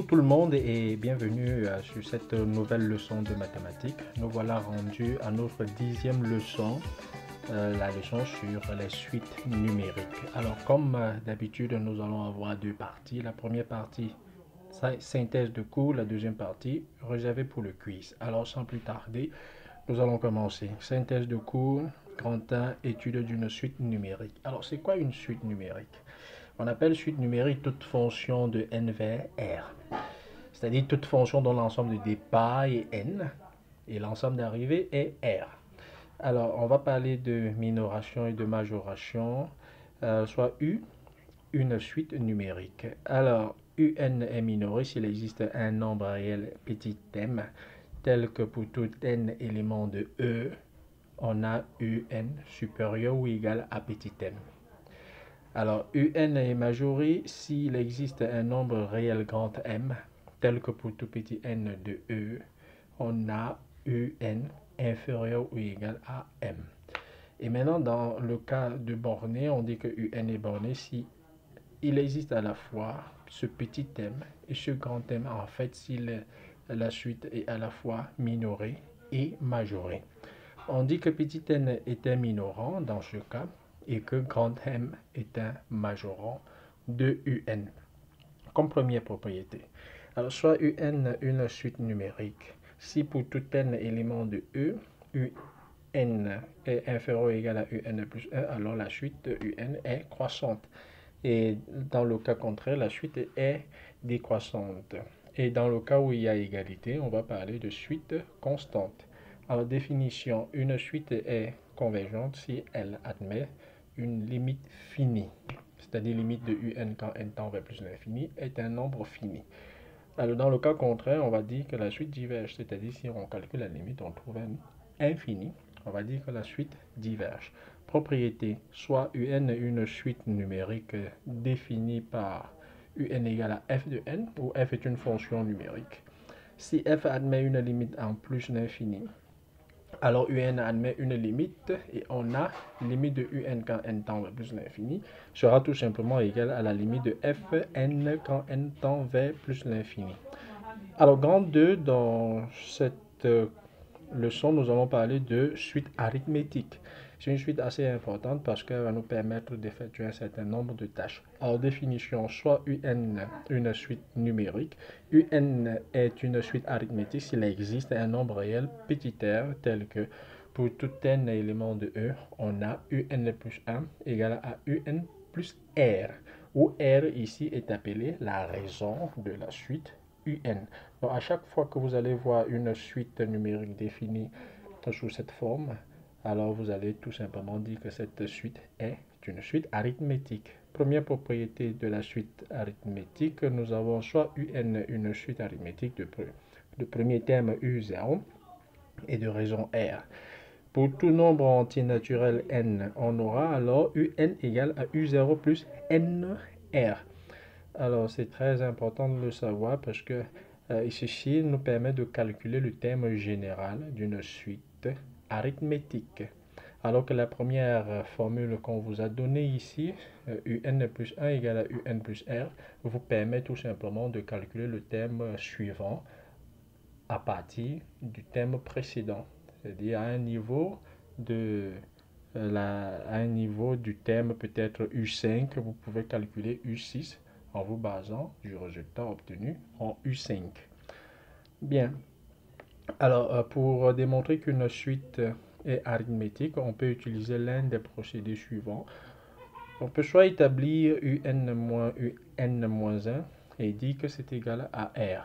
tout le monde et bienvenue sur cette nouvelle leçon de mathématiques. Nous voilà rendus à notre 10e leçon, la leçon sur les suites numériques. Alors comme d'habitude, nous allons avoir deux parties. La première partie, synthèse de cours, la deuxième partie, réservée pour le quiz. Alors sans plus tarder, nous allons commencer. Synthèse de cours, grand 1, étude d'une suite numérique. Alors c'est quoi une suite numérique? On appelle suite numérique toute fonction de n vers R, c'est-à-dire toute fonction dont l'ensemble de départ est n et l'ensemble d'arrivée est R. Alors, on va parler de minoration et de majoration, soit U, une suite numérique. Alors, UN est minoré s'il existe un nombre réel petit m, tel que pour tout n élément de E, on a UN supérieur ou égal à petit m. Alors, UN est majoré s'il existe un nombre réel grand M, tel que pour tout petit n de E, on a UN inférieur ou égal à M. Et maintenant, dans le cas de borné, on dit que UN est borné si il existe à la fois ce petit m et ce grand M, en fait, si la suite est à la fois minorée et majorée. On dit que petit n est un minorant dans ce cas, et que grand M est un majorant de UN, comme première propriété. Alors, soit UN une suite numérique, si pour tout n élément de E, UN est inférieur ou égal à UN plus 1, alors la suite de UN est croissante. Et dans le cas contraire, la suite est décroissante. Et dans le cas où il y a égalité, on va parler de suite constante. Alors, définition, une suite est convergente si elle admet une limite finie, c'est-à-dire limite de UN quand n tend vers plus l'infini est un nombre fini. Alors dans le cas contraire, on va dire que la suite diverge, c'est-à-dire si on calcule la limite, on trouve un infini, on va dire que la suite diverge. Propriété, soit UN est une suite numérique définie par UN égale à f de n, où f est une fonction numérique. Si f admet une limite en plus l'infini, alors UN admet une limite et on a limite de UN quand n tend vers plus l'infini sera tout simplement égale à la limite de Fn quand n tend vers plus l'infini. Alors grand 2, dans cette leçon, nous allons parler de suite arithmétique. C'est une suite assez importante parce qu'elle va nous permettre d'effectuer un certain nombre de tâches. Alors, définition, soit UN, une suite numérique. UN est une suite arithmétique s'il existe un nombre réel petit r, tel que pour tout n élément de E, on a UN plus 1 égale à UN plus R, où R ici est appelé la raison de la suite UN. Donc, à chaque fois que vous allez voir une suite numérique définie sous cette forme, alors vous allez tout simplement dire que cette suite est une suite arithmétique. Première propriété de la suite arithmétique, nous avons soit UN, une suite arithmétique de premier terme U0 et de raison R. Pour tout nombre entier naturel n, on aura alors UN égale à U0 plus NR. Alors, c'est très important de le savoir parce que ceci nous permet de calculer le terme général d'une suite arithmétique. Alors que la première formule qu'on vous a donnée ici, UN plus 1 égale à UN plus R, vous permet tout simplement de calculer le terme suivant à partir du terme précédent. C'est-à-dire à un niveau du terme peut-être U5, vous pouvez calculer U6 en vous basant du résultat obtenu en U5. Bien. Alors, pour démontrer qu'une suite est arithmétique, on peut utiliser l'un des procédés suivants. On peut soit établir UN-1 et dire que c'est égal à R.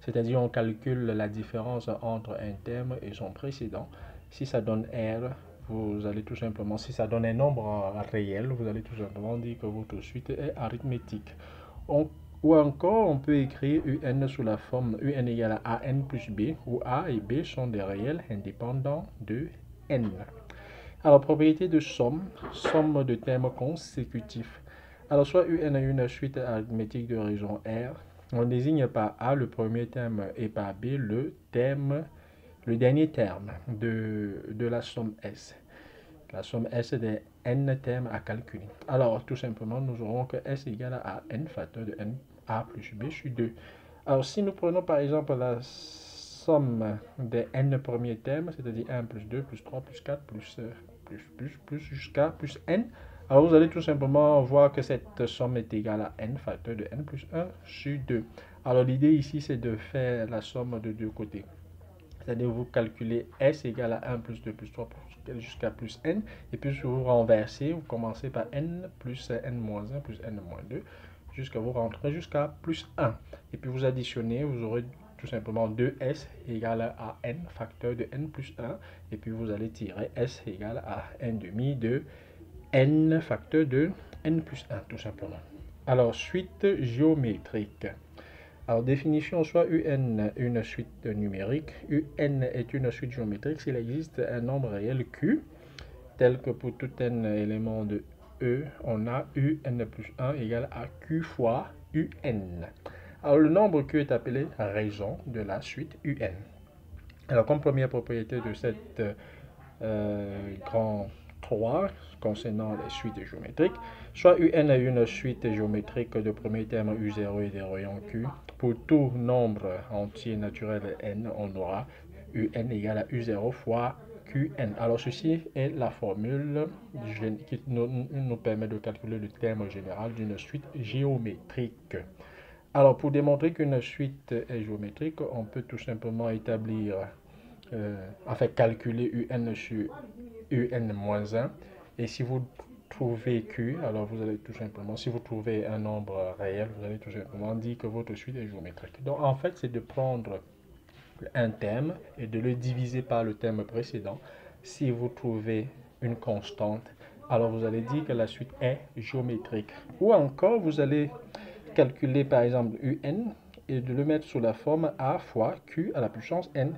C'est-à-dire on calcule la différence entre un terme et son précédent. Si ça donne R, vous allez tout simplement, si ça donne un nombre réel, vous allez tout simplement dire que votre suite est arithmétique. Ou encore, on peut écrire UN sous la forme UN égale à AN plus B, où A et B sont des réels indépendants de N. Alors, propriété de somme, somme de termes consécutifs. Alors, soit UN est une suite arithmétique de raison R, on désigne par A le premier terme et par B le dernier terme de la somme S. La somme S des n termes à calculer. Alors, tout simplement, nous aurons que S égale à n facteur de n A plus B sur 2. Alors, si nous prenons par exemple la somme des n premiers termes, c'est-à-dire 1 plus 2 plus 3 plus 4 plus jusqu'à plus n, alors vous allez tout simplement voir que cette somme est égale à n facteur de n plus 1 sur 2. Alors l'idée ici, c'est de faire la somme de deux côtés. C'est-à-dire vous calculez s égale à 1 plus 2 plus 3 jusqu'à plus n, et puis vous renversez, vous commencez par n plus n moins 1 plus n moins 2, jusqu'à vous rentrer jusqu'à plus 1. Et puis vous additionnez, vous aurez tout simplement 2s égale à n facteur de n plus 1, et puis vous allez tirer s égale à n demi de n facteur de n plus 1, tout simplement. Alors, suite géométrique. Alors, définition, soit UN une suite numérique, UN est une suite géométrique s'il existe un nombre réel Q, tel que pour tout n élément de E, on a UN plus 1 égale à Q fois UN. Alors, le nombre Q est appelé raison de la suite UN. Alors, comme première propriété de cette grand 3 concernant les suites géométriques, soit UN est une suite géométrique de premier terme U0 et des rayons Q. Pour tout nombre entier naturel n, on aura UN égale à U0 fois Qn. Alors ceci est la formule qui nous permet de calculer le terme général d'une suite géométrique. Alors pour démontrer qu'une suite est géométrique, on peut tout simplement établir, calculer UN sur UN-1, et si vous trouvez Q, alors vous allez tout simplement, si vous trouvez un nombre réel, vous allez tout simplement dire que votre suite est géométrique. Donc en fait, c'est de prendre un terme et de le diviser par le terme précédent. Si vous trouvez une constante, alors vous allez dire que la suite est géométrique. Ou encore, vous allez calculer par exemple UN et de le mettre sous la forme A fois Q à la puissance n,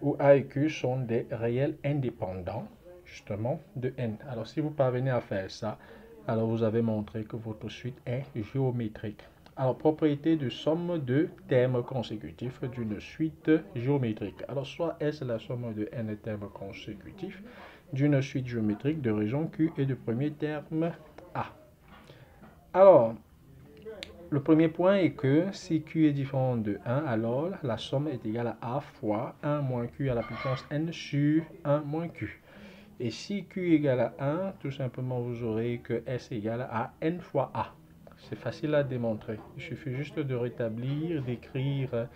où A et Q sont des réels indépendants justement de n. Alors si vous parvenez à faire ça, alors vous avez montré que votre suite est géométrique. Alors propriété de somme de termes consécutifs d'une suite géométrique. Alors soit S la somme de n termes consécutifs d'une suite géométrique de raison Q et de premier terme A. Alors le premier point est que si Q est différent de 1, alors la somme est égale à A fois 1 moins Q à la puissance n sur 1 moins Q. Et si Q égale à 1, tout simplement vous aurez que S égale à n fois A. C'est facile à démontrer. Il suffit juste de rétablir, d'écrire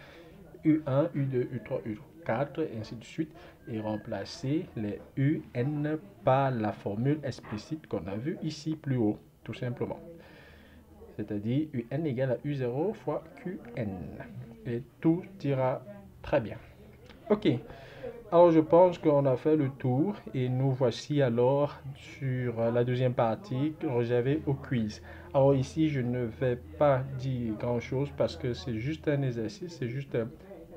U1, U2, U3, U4, et ainsi de suite, et remplacer les UN par la formule explicite qu'on a vue ici plus haut, tout simplement. C'est-à-dire UN égale à U0 fois QN. Et tout ira très bien. Ok. Alors je pense qu'on a fait le tour et nous voici alors sur la deuxième partie réservée au quiz. Alors ici je ne vais pas dire grand chose parce que c'est juste un exercice, c'est juste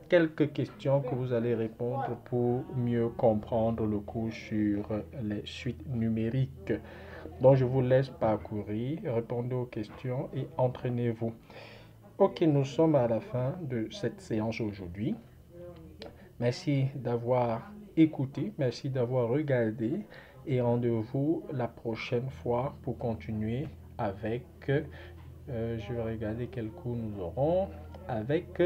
quelques questions que vous allez répondre pour mieux comprendre le cours sur les suites numériques. Donc je vous laisse parcourir, répondez aux questions et entraînez-vous. Ok, nous sommes à la fin de cette séance aujourd'hui. Merci d'avoir écouté, merci d'avoir regardé et rendez-vous la prochaine fois pour continuer avec, je vais regarder quel cours nous aurons, avec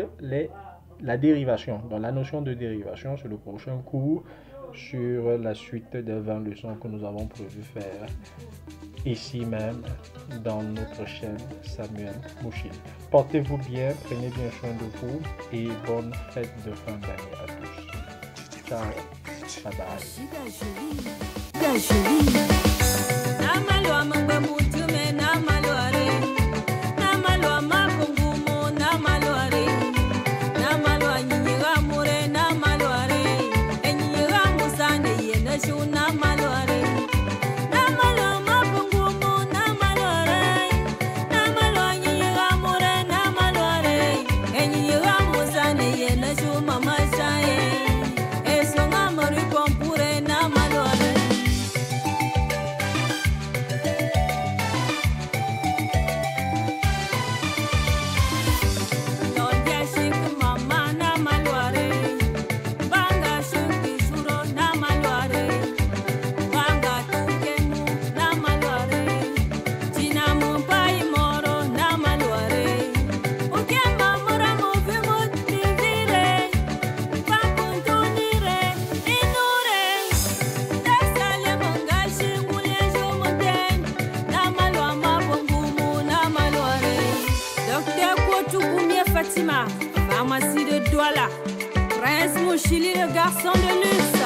la dérivation. Donc la notion de dérivation, c'est le prochain cours sur la suite des 20 leçons que nous avons prévu faire ici même dans notre chaîne Samuel Mouchil. Portez-vous bien, prenez bien soin de vous et bonne fête de fin d'année à tous. Ciao, bye bye. Chili, le garçon de luxe.